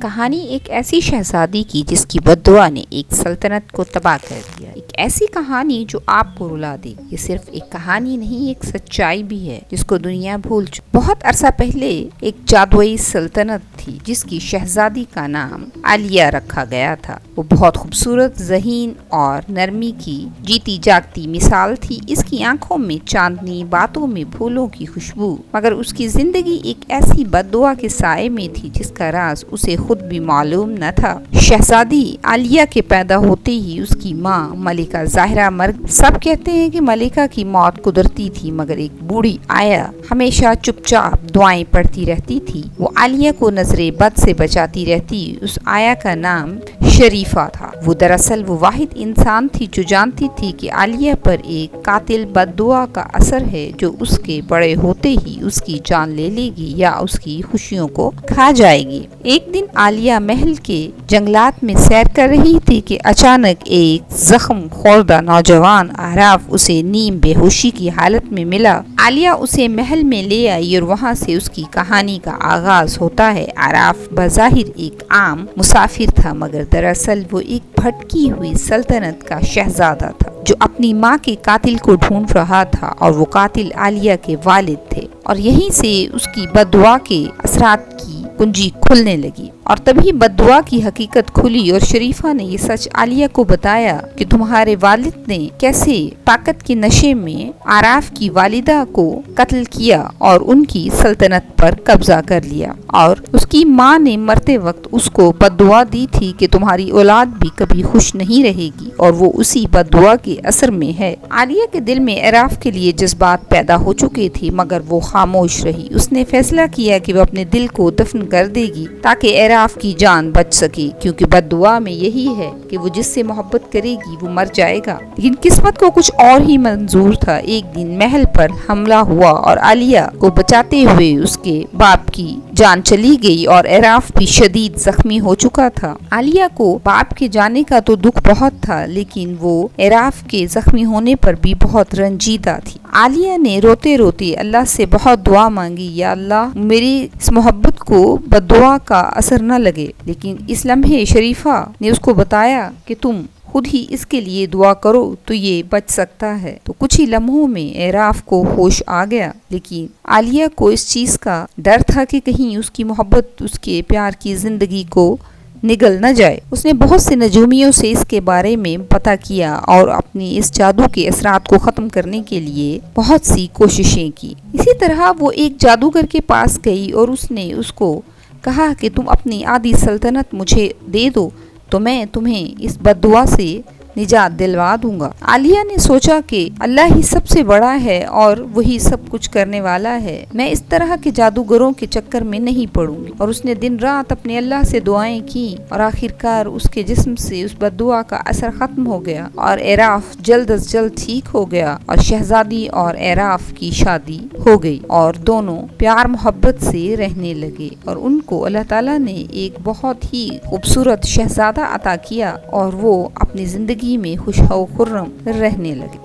کہانی ایک ایسی شہزادی کی جس کی بددعا نے ایک سلطنت کو تباہ کر دیا۔ ایک ایسی کہانی جو آپ کو رلا دے۔ یہ صرف ایک کہانی نہیں، ایک سچائی بھی ہے جس کو دنیا بھول چکی۔ بہت عرصہ پہلے ایک جادوئی سلطنت تھی جس کی شہزادی کا نام عالیہ رکھا گیا تھا۔ وہ بہت خوبصورت، ذہین اور نرمی کی جیتی جاگتی مثال تھی۔ اس کی آنکھوں میں چاندنی، باتوں میں پھولوں کی خوشبو، مگر اس کی زندگی ایک ایسی بددعا کے سائے میں تھی جس کا راز اسے خود بھی معلوم نہ تھا۔ شہزادی عالیہ کے پیدا ہوتے ہی اس کی ماں ملکہ ظاہرہ مر گئی۔ سب کہتے ہیں کہ ملکہ کی موت قدرتی تھی، مگر ایک بوڑھی آیا ہمیشہ چپ چاپ دعائیں پڑھتی رہتی تھی۔ وہ عالیہ کو نظر بد سے بچاتی رہتی۔ اس آیا کا نام شریفہ تھا۔ وہ دراصل وہ واحد انسان تھی جو جانتی تھی کہ عالیہ پر ایک قاتل بددعا کا اثر ہے جو اس کے بڑے ہوتے ہی اس کی جان لے لے گی یا اس کی خوشیوں کو کھا جائے گی۔ ایک دن عالیہ محل کے جنگلات میں سیر کر رہی تھی کہ اچانک ایک زخم خوردہ نوجوان عراف اسے نیم بے ہوشی کی حالت میں ملا۔ عالیہ اسے محل میں لے آئی اور وہاں سے اس کی کہانی کا آغاز ہوتا ہے۔ عراف بظاہر ایک عام مسافر تھا، مگر دراصل وہ ایک بھٹکی ہوئی سلطنت کا شہزادہ تھا جو اپنی ماں کے قاتل کو ڈھونڈ رہا تھا، اور وہ قاتل عالیہ کے والد تھے۔ اور یہیں سے اس کی بددعا کے اثرات کی کنجی کھلنے لگی، اور تبھی بددعا کی حقیقت کھلی اور شریفہ نے یہ سچ عالیہ کو بتایا کہ تمہارے والد نے کیسے طاقت کے نشے میں عراف کی والدہ کو قتل کیا اور ان کی سلطنت پر قبضہ کر لیا، اور اس کی ماں نے مرتے وقت اس کو بددعا دی تھی کہ تمہاری اولاد بھی کبھی خوش نہیں رہے گی، اور وہ اسی بددعا کے اثر میں ہے۔ عالیہ کے دل میں عراف کے لیے جذبات پیدا ہو چکے تھے، مگر وہ خاموش رہی۔ اس نے فیصلہ کیا کہ وہ اپنے دل کو دفن کر دے گی تاکہ عراف کی جان بچ سکے، کیونکہ بددعا میں یہی ہے کہ وہ جس سے محبت کرے گی وہ مر جائے گا۔ لیکن قسمت کو کچھ اور ہی منظور تھا۔ ایک دن محل پر حملہ ہوا اور عالیہ کو بچاتے ہوئے اس کے باپ کی جان چلی گئی، اور عراف بھی شدید زخمی ہو چکا تھا۔ عالیہ کو باپ کے جانے کا تو دکھ بہت تھا، لیکن وہ عراف کے زخمی ہونے پر بھی بہت رنجیدہ تھی۔ عالیہ نے روتے روتے اللہ سے بہت دعا مانگی، یا اللہ میری اس محبت کو بددعا کا اثر نہ لگے۔ لیکن اس لمحے شریفہ نے اس کو بتایا کہ تم خود ہی اس کے لیے دعا کرو تو یہ بچ سکتا ہے۔ تو کچھ ہی لمحوں میں عراف کو ہوش آ گیا، لیکن عالیہ کو اس چیز کا ڈر تھا کہ کہیں اس کی محبت اس کے پیار کی زندگی کو نگل نہ جائے۔ اس نے بہت سے نجومیوں سے اس کے بارے میں پتہ کیا اور اپنی اس جادو کے اثرات کو ختم کرنے کے لیے بہت سی کوششیں کی۔ اسی طرح وہ ایک جادوگر کے پاس گئی اور اس نے اس کو کہا کہ تم اپنی آدھی سلطنت مجھے دے دو تو میں تمہیں اس بددعا سے نجات دلوا دوں گا۔ عالیہ نے سوچا کہ اللہ ہی سب سے بڑا ہے اور وہی سب کچھ کرنے والا ہے، میں اس طرح کے جادوگروں کے چکر میں نہیں پڑوں گی۔ اور اس نے دن رات اپنے اللہ سے دعائیں کی، اور آخرکار اس کے جسم سے اس بددعا کا اثر ختم ہو گیا، اور عراف جلد از جلد ٹھیک ہو گیا، اور شہزادی اور عراف کی شادی ہو گئی، اور دونوں پیار محبت سے رہنے لگے، اور ان کو اللہ تعالیٰ نے ایک بہت ہی خوبصورت شہزادہ عطا کیا، اور وہ اپنی زندگی میں خوش و خرم رہنے لگے۔